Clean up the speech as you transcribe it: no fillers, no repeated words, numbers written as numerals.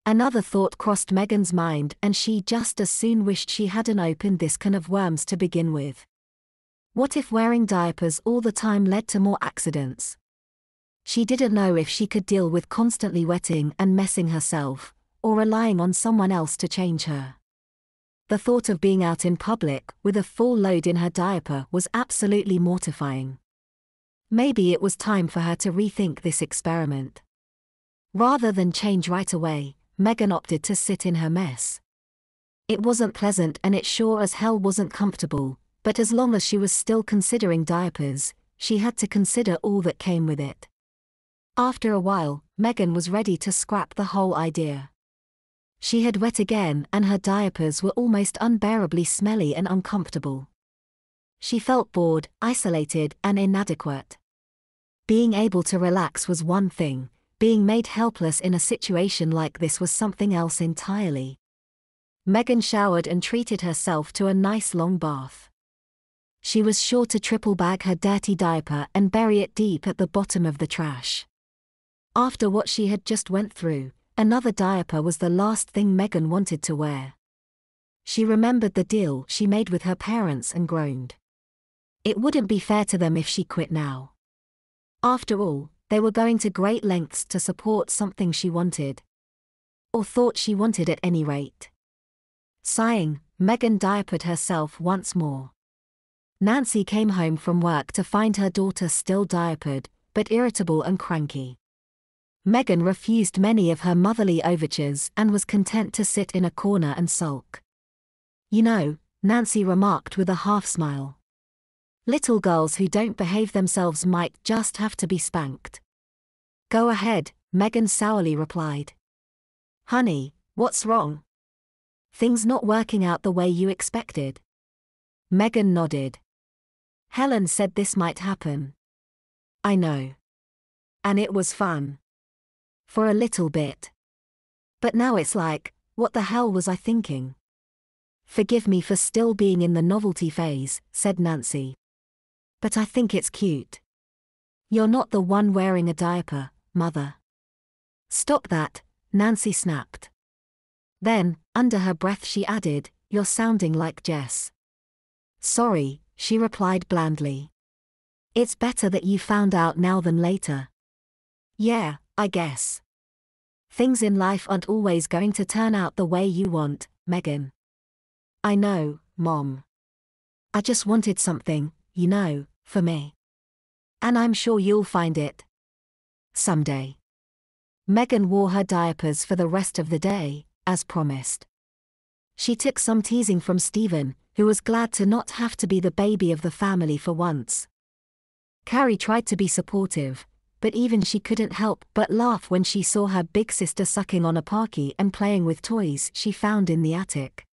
Another thought crossed Megan's mind, and she just as soon wished she hadn't opened this can of worms to begin with. What if wearing diapers all the time led to more accidents? She didn't know if she could deal with constantly wetting and messing herself, or relying on someone else to change her. The thought of being out in public with a full load in her diaper was absolutely mortifying. Maybe it was time for her to rethink this experiment. Rather than change right away, Megan opted to sit in her mess. It wasn't pleasant and it sure as hell wasn't comfortable, but as long as she was still considering diapers, she had to consider all that came with it. After a while, Megan was ready to scrap the whole idea. She had wet again and her diapers were almost unbearably smelly and uncomfortable. She felt bored, isolated, and inadequate. Being able to relax was one thing, being made helpless in a situation like this was something else entirely. Megan showered and treated herself to a nice long bath. She was sure to triple bag her dirty diaper and bury it deep at the bottom of the trash. After what she had just went through, another diaper was the last thing Megan wanted to wear. She remembered the deal she made with her parents and groaned. It wouldn't be fair to them if she quit now. After all, they were going to great lengths to support something she wanted. Or thought she wanted at any rate. Sighing, Megan diapered herself once more. Nancy came home from work to find her daughter still diapered, but irritable and cranky. Megan refused many of her motherly overtures and was content to sit in a corner and sulk. "You know," Nancy remarked with a half-smile. "Little girls who don't behave themselves might just have to be spanked." "Go ahead," Megan sourly replied. "Honey, what's wrong? Things not working out the way you expected?" Megan nodded. "Helen said this might happen." "I know. And it was fun. For a little bit. But now it's like, what the hell was I thinking?" "Forgive me for still being in the novelty phase," said Nancy. "But I think it's cute. You're not the one wearing a diaper, Mother." "Stop that," Nancy snapped. Then, under her breath she added, "You're sounding like Jess." "Sorry," she replied blandly. "It's better that you found out now than later." "Yeah, I guess. Things in life aren't always going to turn out the way you want, Megan." "I know, Mom. I just wanted something, for me. And I'm sure you'll find it. Someday." Megan wore her diapers for the rest of the day, as promised. She took some teasing from Stephen, who was glad to not have to be the baby of the family for once. Carrie tried to be supportive, but even she couldn't help but laugh when she saw her big sister sucking on a Parky and playing with toys she found in the attic.